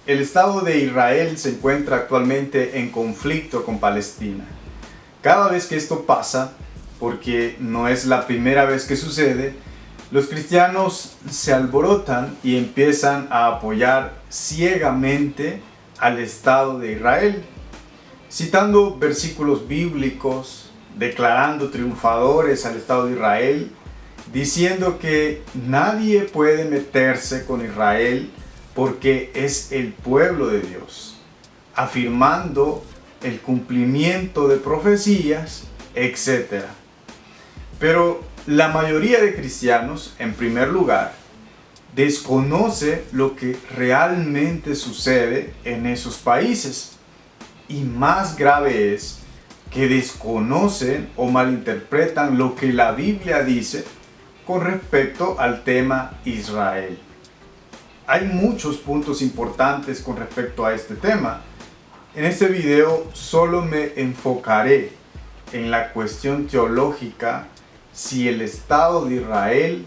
El Estado de Israel se encuentra actualmente en conflicto con Palestina. Cada vez que esto pasa, porque no es la primera vez que sucede, los cristianos se alborotan y empiezan a apoyar ciegamente al Estado de Israel, citando versículos bíblicos, declarando triunfadores al Estado de Israel, diciendo que nadie puede meterse con Israel porque es el pueblo de Dios, afirmando el cumplimiento de profecías, etc. Pero la mayoría de cristianos, en primer lugar, desconoce lo que realmente sucede en esos países. Y más grave es que desconocen o malinterpretan lo que la Biblia dice con respecto al tema Israel. Hay muchos puntos importantes con respecto a este tema. En este video solo me enfocaré en la cuestión teológica si el Estado de Israel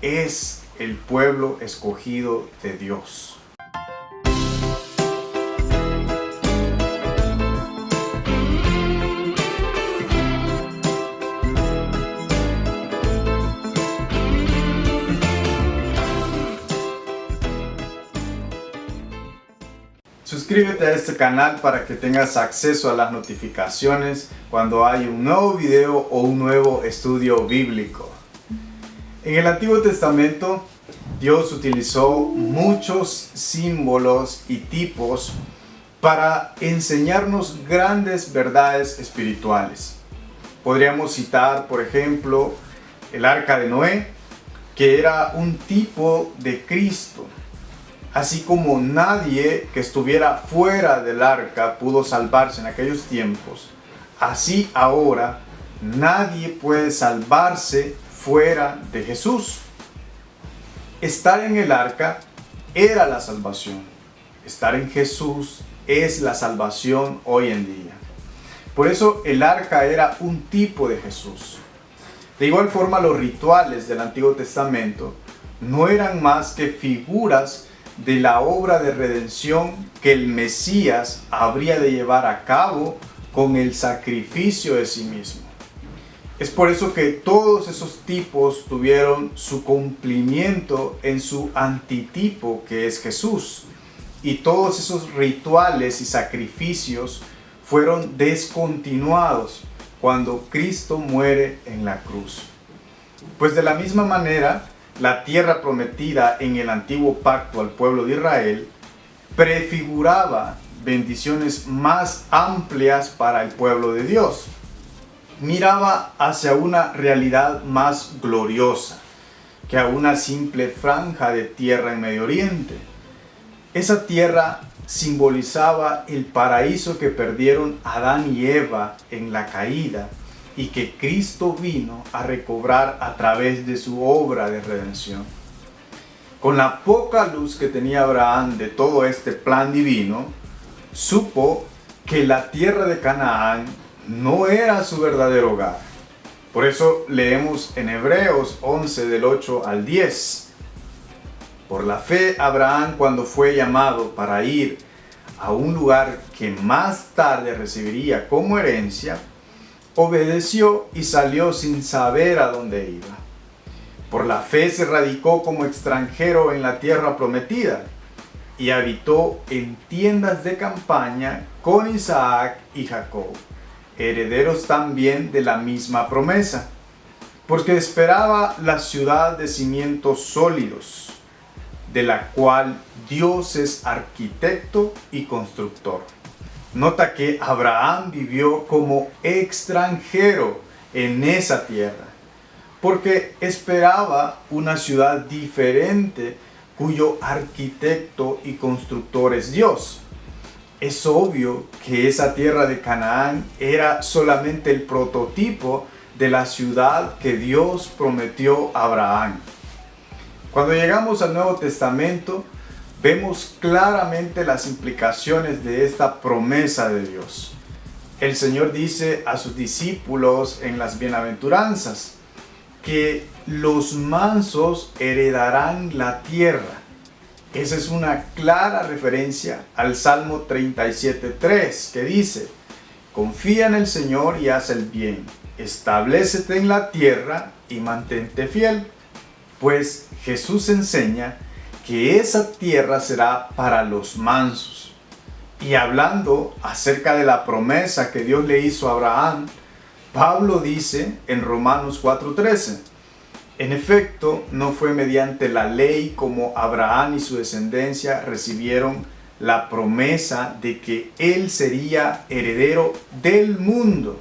es el pueblo escogido de Dios. Suscríbete a este canal para que tengas acceso a las notificaciones cuando hay un nuevo video o un nuevo estudio bíblico. En el Antiguo Testamento, Dios utilizó muchos símbolos y tipos para enseñarnos grandes verdades espirituales. Podríamos citar, por ejemplo, el Arca de Noé, que era un tipo de Cristo. Así como nadie que estuviera fuera del arca pudo salvarse en aquellos tiempos, así ahora nadie puede salvarse fuera de Jesús. Estar en el arca era la salvación. Estar en Jesús es la salvación hoy en día. Por eso el arca era un tipo de Jesús. De igual forma, los rituales del Antiguo Testamento no eran más que figuras de la obra de redención que el Mesías habría de llevar a cabo con el sacrificio de sí mismo. Es por eso que todos esos tipos tuvieron su cumplimiento en su antitipo, que es Jesús, y todos esos rituales y sacrificios fueron descontinuados cuando Cristo muere en la cruz. Pues de la misma manera, la tierra prometida en el antiguo pacto al pueblo de Israel prefiguraba bendiciones más amplias para el pueblo de Dios. Miraba hacia una realidad más gloriosa que a una simple franja de tierra en Medio Oriente. Esa tierra simbolizaba el paraíso que perdieron Adán y Eva en la caída y que Cristo vino a recobrar a través de su obra de redención. Con la poca luz que tenía Abraham de todo este plan divino, supo que la tierra de Canaán no era su verdadero hogar. Por eso leemos en Hebreos 11 del 8 al 10. Por la fe Abraham, cuando fue llamado para ir a un lugar que más tarde recibiría como herencia, obedeció y salió sin saber a dónde iba. Por la fe se radicó como extranjero en la tierra prometida y habitó en tiendas de campaña con Isaac y Jacob, herederos también de la misma promesa, porque esperaba la ciudad de cimientos sólidos, de la cual Dios es arquitecto y constructor. Nota que Abraham vivió como extranjero en esa tierra, porque esperaba una ciudad diferente cuyo arquitecto y constructor es Dios. Es obvio que esa tierra de Canaán era solamente el prototipo de la ciudad que Dios prometió a Abraham. Cuando llegamos al Nuevo Testamento, vemos claramente las implicaciones de esta promesa de Dios. El Señor dice a sus discípulos en las bienaventuranzas que los mansos heredarán la tierra Esa es una clara referencia al Salmo 37:3, que dice: confía en el Señor y haz el bien, establécete en la tierra y mantente fiel. Pues Jesús enseña que esa tierra será para los mansos. Y hablando acerca de la promesa que Dios le hizo a Abraham, Pablo dice en Romanos 4:13: en efecto, no fue mediante la ley como Abraham y su descendencia recibieron la promesa de que él sería heredero del mundo,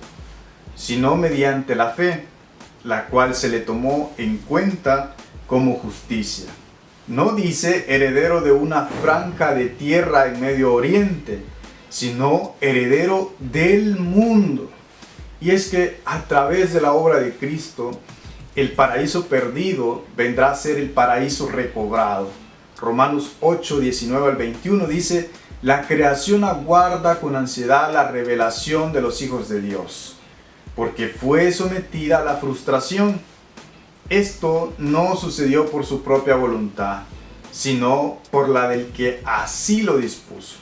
sino mediante la fe, la cual se le tomó en cuenta como justicia. No dice heredero de una franja de tierra en Medio Oriente, sino heredero del mundo. Y es que a través de la obra de Cristo, el paraíso perdido vendrá a ser el paraíso recobrado. Romanos 8, 19 al 21 dice: la creación aguarda con ansiedad la revelación de los hijos de Dios, porque fue sometida a la frustración. Esto no sucedió por su propia voluntad, sino por la del que así lo dispuso.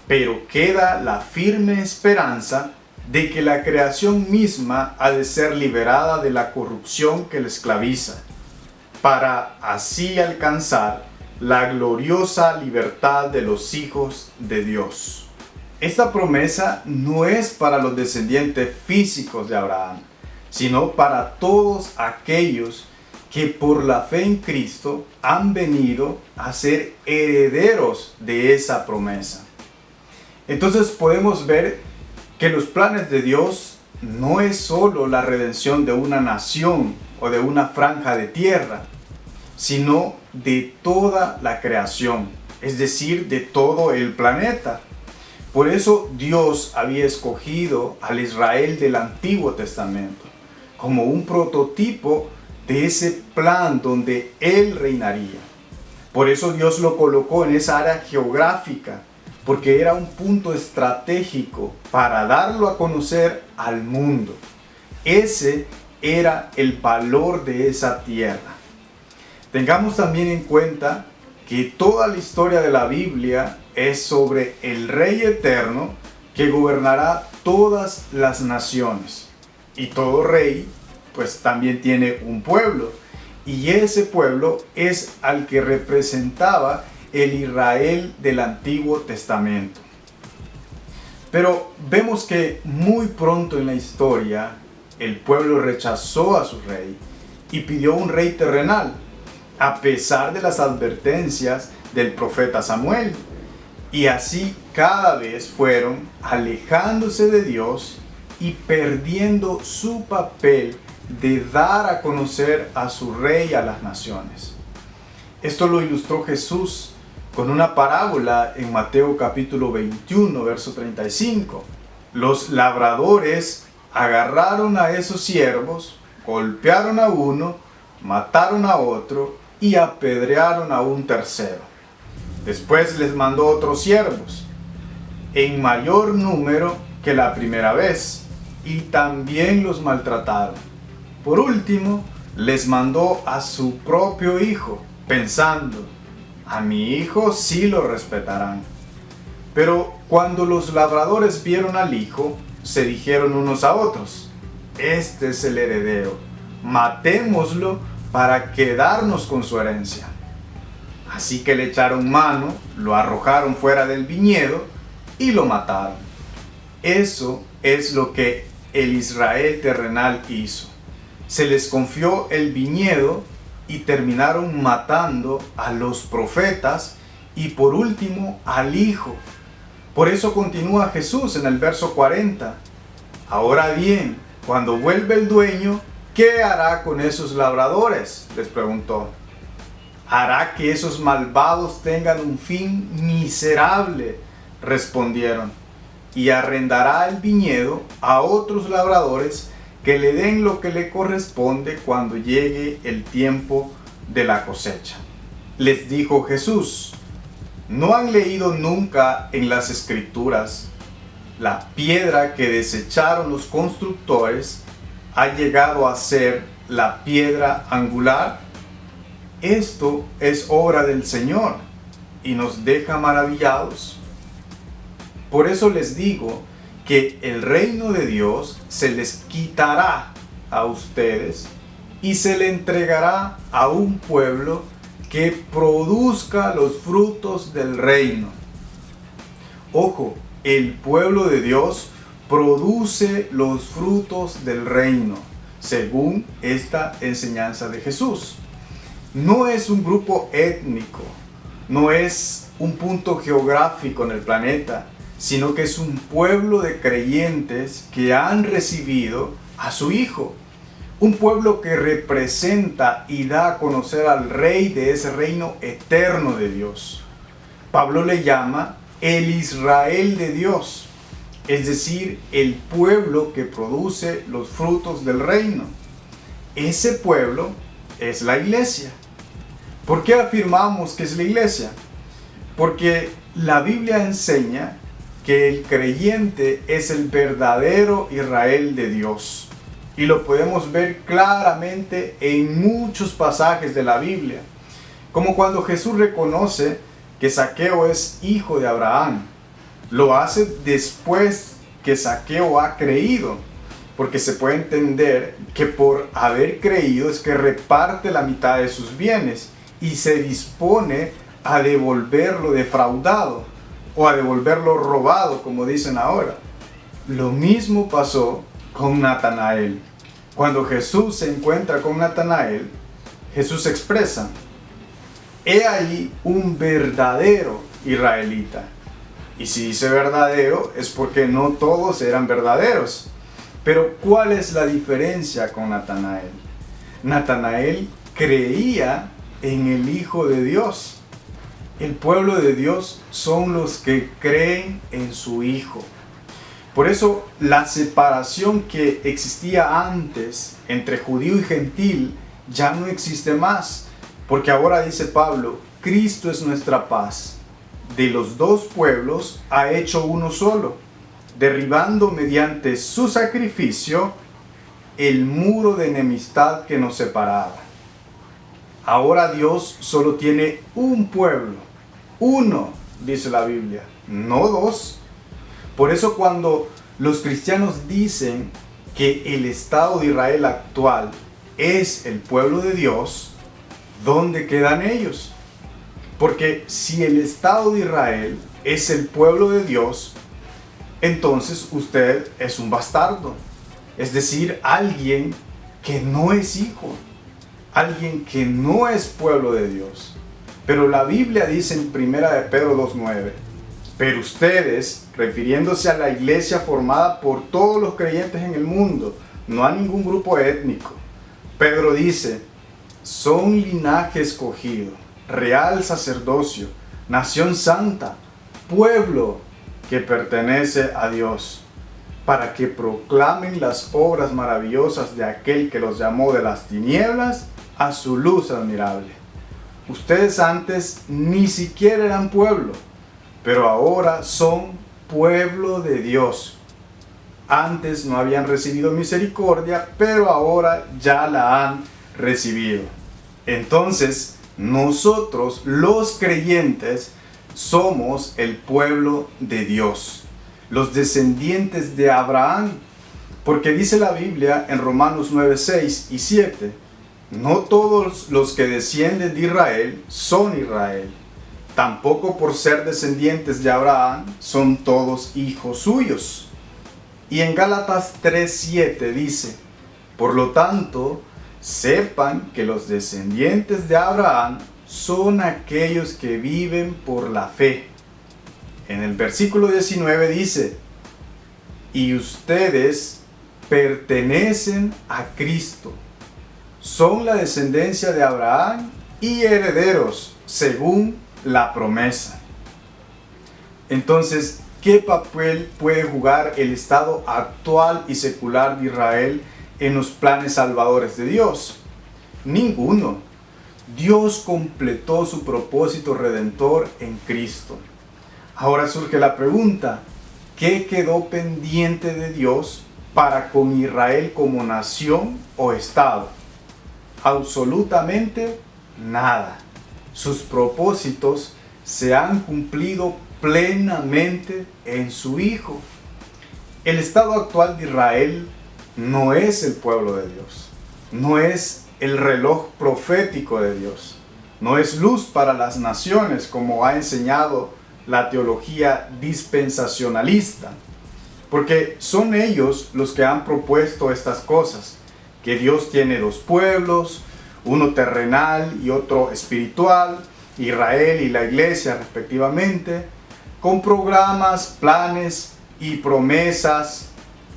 Pero queda la firme esperanza de que la creación misma ha de ser liberada de la corrupción que la esclaviza, para así alcanzar la gloriosa libertad de los hijos de Dios. Esta promesa no es para los descendientes físicos de Abraham, sino para todos aquellos que por la fe en Cristo han venido a ser herederos de esa promesa. Entonces podemos ver que los planes de Dios no es solo la redención de una nación o de una franja de tierra, sino de toda la creación, es decir, de todo el planeta. Por eso Dios había escogido al Israel del Antiguo Testamento como un prototipo de ese plan donde Él reinaría. Por eso Dios lo colocó en esa área geográfica, porque era un punto estratégico para darlo a conocer al mundo. Ese era el valor de esa tierra. Tengamos también en cuenta que toda la historia de la Biblia es sobre el Rey eterno que gobernará todas las naciones. Y todo rey, pues también tiene un pueblo. Y ese pueblo es al que representaba el Israel del Antiguo Testamento. Pero vemos que muy pronto en la historia el pueblo rechazó a su rey y pidió un rey terrenal, a pesar de las advertencias del profeta Samuel. Y así cada vez fueron alejándose de Dios y perdiendo su papel de dar a conocer a su rey a las naciones. Esto lo ilustró Jesús con una parábola en Mateo capítulo 21, verso 35. Los labradores agarraron a esos siervos, golpearon a uno, mataron a otro y apedrearon a un tercero. Después les mandó otros siervos, en mayor número que la primera vez, y también los maltrataron. Por último, les mandó a su propio hijo, pensando: a mi hijo sí lo respetarán. Pero cuando los labradores vieron al hijo, se dijeron unos a otros: este es el heredero, matémoslo para quedarnos con su herencia. Así que le echaron mano, lo arrojaron fuera del viñedo y lo mataron. Eso es lo que el Israel terrenal hizo. Se les confió el viñedo y terminaron matando a los profetas y por último al hijo. Por eso continúa Jesús en el verso 40. Ahora bien, cuando vuelve el dueño, ¿qué hará con esos labradores?, les preguntó. Hará que esos malvados tengan un fin miserable, respondieron, y arrendará el viñedo a otros labradores que le den lo que le corresponde cuando llegue el tiempo de la cosecha. Les dijo Jesús: ¿no han leído nunca en las Escrituras: la piedra que desecharon los constructores ha llegado a ser la piedra angular? Esto es obra del Señor, y nos deja maravillados. Por eso les digo que el reino de Dios se les quitará a ustedes y se le entregará a un pueblo que produzca los frutos del reino. Ojo, el pueblo de Dios produce los frutos del reino, según esta enseñanza de Jesús. No es un grupo étnico, no es un punto geográfico en el planeta, sino que es un pueblo de creyentes que han recibido a su Hijo. Un pueblo que representa y da a conocer al Rey de ese reino eterno de Dios. Pablo le llama el Israel de Dios, es decir, el pueblo que produce los frutos del reino. Ese pueblo es la iglesia. ¿Por qué afirmamos que es la iglesia? Porque la Biblia enseña que el creyente es el verdadero Israel de Dios. Y lo podemos ver claramente en muchos pasajes de la Biblia. Como cuando Jesús reconoce que Zaqueo es hijo de Abraham. Lo hace después que Zaqueo ha creído. Porque se puede entender que por haber creído es que reparte la mitad de sus bienes y se dispone a devolverlo defraudado o a devolverlo robado, como dicen ahora. Lo mismo pasó con Natanael. Cuando Jesús se encuentra con Natanael, Jesús expresa: he ahí un verdadero israelita. Y si dice verdadero es porque no todos eran verdaderos. Pero ¿cuál es la diferencia con Natanael? Natanael creía en el Hijo de Dios. El pueblo de Dios son los que creen en su Hijo. Por eso la separación que existía antes entre judío y gentil ya no existe más. Porque ahora dice Pablo, Cristo es nuestra paz. De los dos pueblos ha hecho uno solo, derribando mediante su sacrificio el muro de enemistad que nos separaba. Ahora Dios solo tiene un pueblo. Uno, dice la Biblia, no dos. Por eso cuando los cristianos dicen que el Estado de Israel actual es el pueblo de Dios, ¿dónde quedan ellos? Porque si el Estado de Israel es el pueblo de Dios, entonces usted es un bastardo. Es decir, alguien que no es hijo, alguien que no es pueblo de Dios. Pero la Biblia dice en 1 Pedro 2:9, pero ustedes, refiriéndose a la iglesia formada por todos los creyentes en el mundo, no a ningún grupo étnico. Pedro dice, son linaje escogido, real sacerdocio, nación santa, pueblo que pertenece a Dios, para que proclamen las obras maravillosas de aquel que los llamó de las tinieblas a su luz admirable. Ustedes antes ni siquiera eran pueblo, pero ahora son pueblo de Dios. Antes no habían recibido misericordia, pero ahora ya la han recibido. Entonces, nosotros, los creyentes, somos el pueblo de Dios, los descendientes de Abraham, porque dice la Biblia en Romanos 9:6 y 7, no todos los que descienden de Israel son Israel, tampoco por ser descendientes de Abraham son todos hijos suyos. Y en Gálatas 3:7 dice, por lo tanto, sepan que los descendientes de Abraham son aquellos que viven por la fe. En el versículo 19 dice, y ustedes pertenecen a Cristo. Son la descendencia de Abraham y herederos según la promesa. Entonces, ¿qué papel puede jugar el estado actual y secular de Israel en los planes salvadores de Dios? Ninguno. Dios completó su propósito redentor en Cristo. Ahora surge la pregunta, ¿qué quedó pendiente de Dios para con Israel como nación o estado? Absolutamente nada. Sus propósitos se han cumplido plenamente en su Hijo. El estado actual de Israel no es el pueblo de Dios, no es el reloj profético de Dios, no es luz para las naciones como ha enseñado la teología dispensacionalista, porque son ellos los que han propuesto estas cosas, que Dios tiene dos pueblos, uno terrenal y otro espiritual, Israel y la iglesia respectivamente, con programas, planes y promesas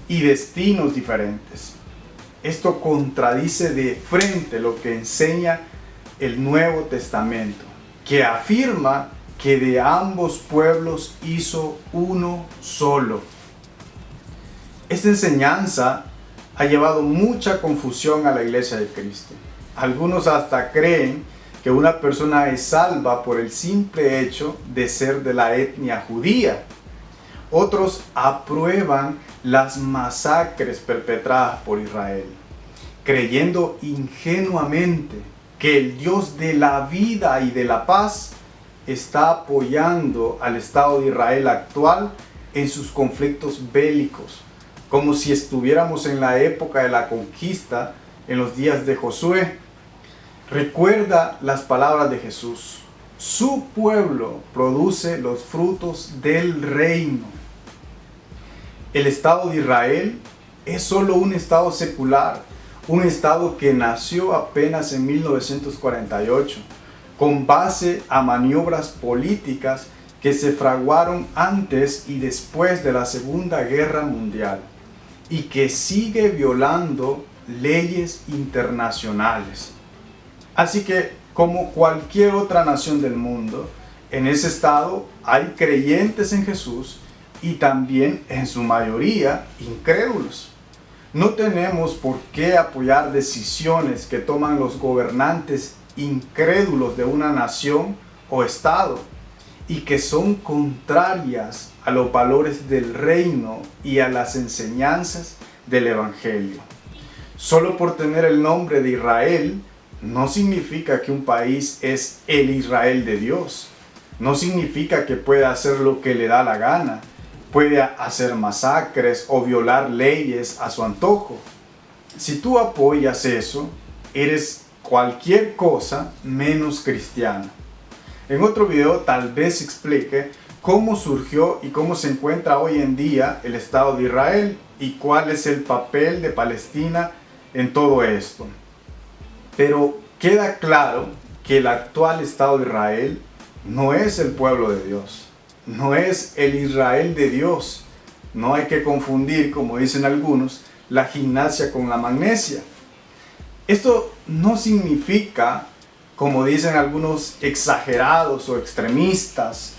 y destinos diferentes. Esto contradice de frente lo que enseña el Nuevo Testamento, que afirma que de ambos pueblos hizo uno solo. Esta enseñanza ha llevado mucha confusión a la Iglesia de Cristo. Algunos hasta creen que una persona es salva por el simple hecho de ser de la etnia judía. Otros aprueban las masacres perpetradas por Israel, creyendo ingenuamente que el Dios de la vida y de la paz está apoyando al Estado de Israel actual en sus conflictos bélicos, como si estuviéramos en la época de la conquista, en los días de Josué. Recuerda las palabras de Jesús: su pueblo produce los frutos del reino. El Estado de Israel es solo un Estado secular, un Estado que nació apenas en 1948, con base a maniobras políticas que se fraguaron antes y después de la Segunda Guerra Mundial, y que sigue violando leyes internacionales. Así que, como cualquier otra nación del mundo, en ese estado hay creyentes en Jesús y también, en su mayoría, incrédulos. No tenemos por qué apoyar decisiones que toman los gobernantes incrédulos de una nación o estado y que son contrarias a los valores del reino y a las enseñanzas del Evangelio. Solo por tener el nombre de Israel no significa que un país es el Israel de Dios. No significa que puede hacer lo que le da la gana, puede hacer masacres o violar leyes a su antojo. Si tú apoyas eso, eres cualquier cosa menos cristiano. En otro video tal vez explique cómo surgió y cómo se encuentra hoy en día el Estado de Israel y cuál es el papel de Palestina en todo esto. Pero queda claro que el actual Estado de Israel no es el pueblo de Dios, no es el Israel de Dios. No hay que confundir, como dicen algunos, la gimnasia con la magnesia. Esto no significa, como dicen algunos exagerados o extremistas,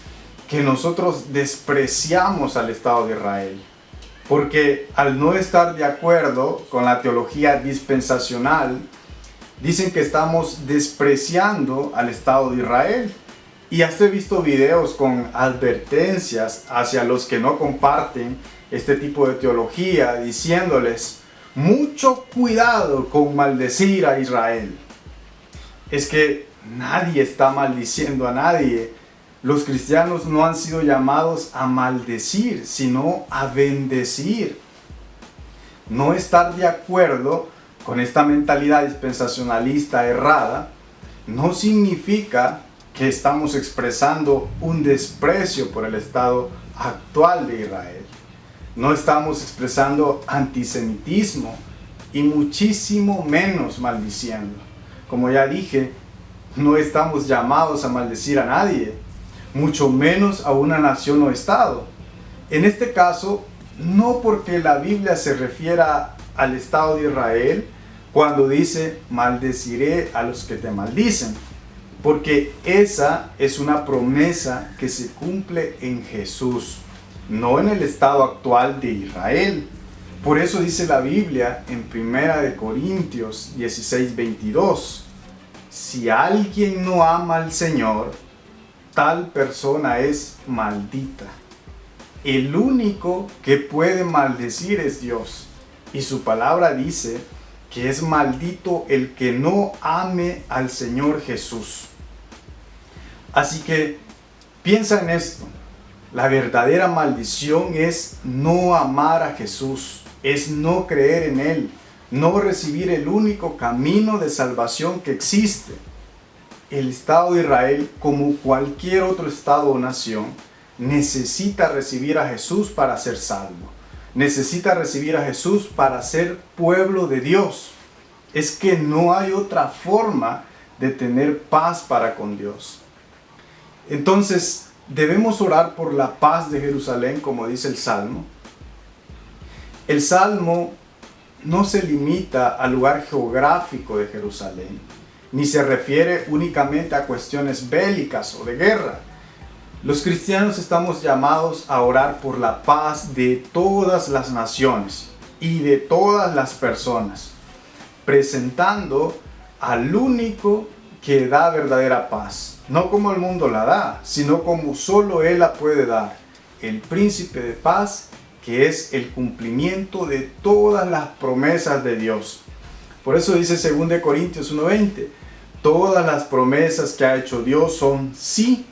que nosotros despreciamos al Estado de Israel. Porque al no estar de acuerdo con la teología dispensacional, dicen que estamos despreciando al Estado de Israel. Y hasta he visto videos con advertencias hacia los que no comparten este tipo de teología, diciéndoles: mucho cuidado con maldecir a Israel. Es que nadie está maldiciendo a nadie. Los cristianos no han sido llamados a maldecir, sino a bendecir. No estar de acuerdo con esta mentalidad dispensacionalista errada no significa que estamos expresando un desprecio por el estado actual de Israel. No estamos expresando antisemitismo y muchísimo menos maldiciendo. Como ya dije, no estamos llamados a maldecir a nadie, mucho menos a una nación o estado. En este caso, no porque la Biblia se refiera al Estado de Israel cuando dice: maldeciré a los que te maldicen, porque esa es una promesa que se cumple en Jesús, no en el estado actual de Israel. Por eso dice la Biblia en 1 Corintios 16:22: si alguien no ama al Señor, tal persona es maldita. El único que puede maldecir es Dios, y su palabra dice que es maldito el que no ame al Señor Jesús. Así que Piensa en esto. La verdadera maldición es no amar a Jesús, es no creer en Él, no recibir el único camino de salvación que existe. El Estado de Israel, como cualquier otro Estado o nación, necesita recibir a Jesús para ser salvo. Necesita recibir a Jesús para ser pueblo de Dios. Es que no hay otra forma de tener paz para con Dios. Entonces, debemos orar por la paz de Jerusalén, como dice el Salmo. El Salmo no se limita al lugar geográfico de Jerusalén, ni se refiere únicamente a cuestiones bélicas o de guerra. Los cristianos estamos llamados a orar por la paz de todas las naciones y de todas las personas, presentando al único que da verdadera paz, no como el mundo la da, sino como solo Él la puede dar, el príncipe de paz, que es el cumplimiento de todas las promesas de Dios. Por eso dice 2 Corintios 1:20, todas las promesas que ha hecho Dios son sí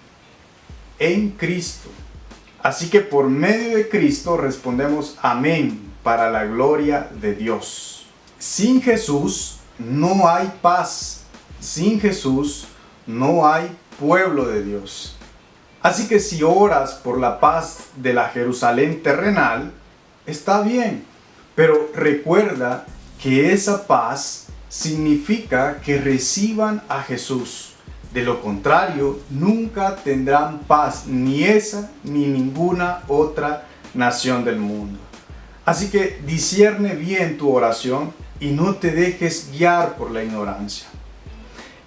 en Cristo. Así que por medio de Cristo respondemos amén para la gloria de Dios. Sin Jesús no hay paz. Sin Jesús no hay pueblo de Dios. Así que si oras por la paz de la Jerusalén terrenal, está bien, pero recuerda que esa paz significa que reciban a Jesús. De lo contrario, nunca tendrán paz, ni esa ni ninguna otra nación del mundo. Así que discierne bien tu oración y no te dejes guiar por la ignorancia.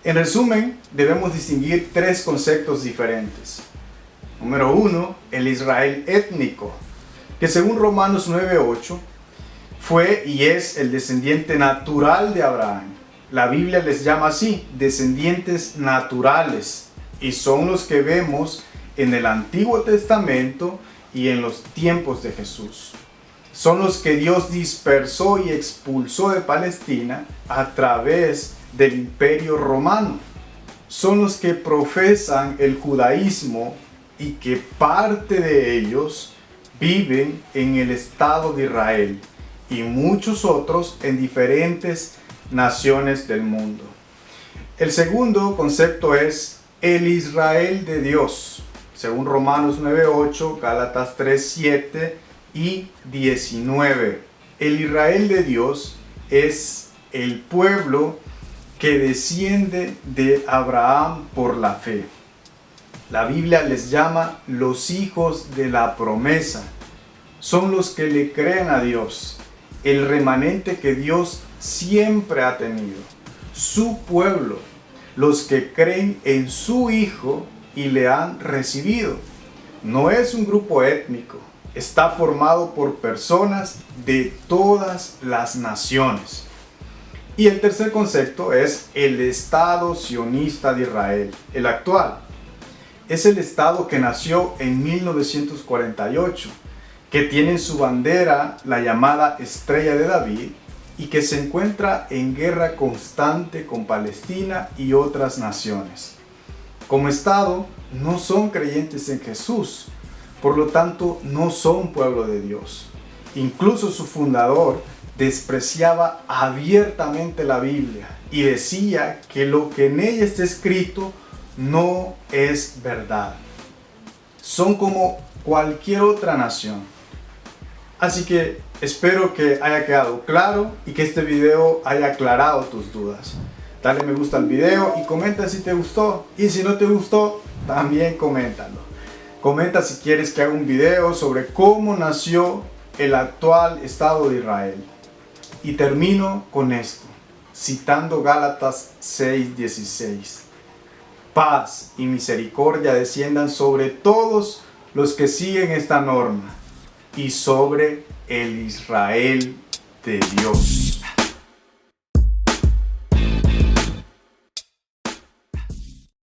En resumen, debemos distinguir tres conceptos diferentes. Número 1, el Israel étnico, que según Romanos 9:8, fue y es el descendiente natural de Abraham. La Biblia les llama así, descendientes naturales, y son los que vemos en el Antiguo Testamento y en los tiempos de Jesús. Son los que Dios dispersó y expulsó de Palestina a través del Imperio Romano. Son los que profesan el judaísmo y que parte de ellos viven en el Estado de Israel y muchos otros en diferentes naciones del mundo. El segundo concepto es el Israel de Dios, según Romanos 9:8, Gálatas 3:7 y 19. El Israel de Dios es el pueblo que desciende de Abraham por la fe. La Biblia les llama los hijos de la promesa. Son los que le creen a Dios, el remanente que Dios siempre ha tenido, su pueblo, los que creen en su Hijo y le han recibido. No es un grupo étnico, está formado por personas de todas las naciones. Y el tercer concepto es el Estado sionista de Israel, el actual. Es el Estado que nació en 1948, que tiene en su bandera la llamada Estrella de David y que se encuentra en guerra constante con Palestina y otras naciones. Como Estado, no son creyentes en Jesús, por lo tanto no son pueblo de Dios. Incluso su fundador despreciaba abiertamente la Biblia y decía que lo que en ella está escrito no es verdad. Son como cualquier otra nación. Así que espero que haya quedado claro y que este video haya aclarado tus dudas. Dale me gusta al video y comenta si te gustó. Y si no te gustó, también coméntalo. Comenta si quieres que haga un video sobre cómo nació el actual Estado de Israel. Y termino con esto, citando Gálatas 6:16. Paz y misericordia desciendan sobre todos los que siguen esta norma y sobre el Israel de Dios.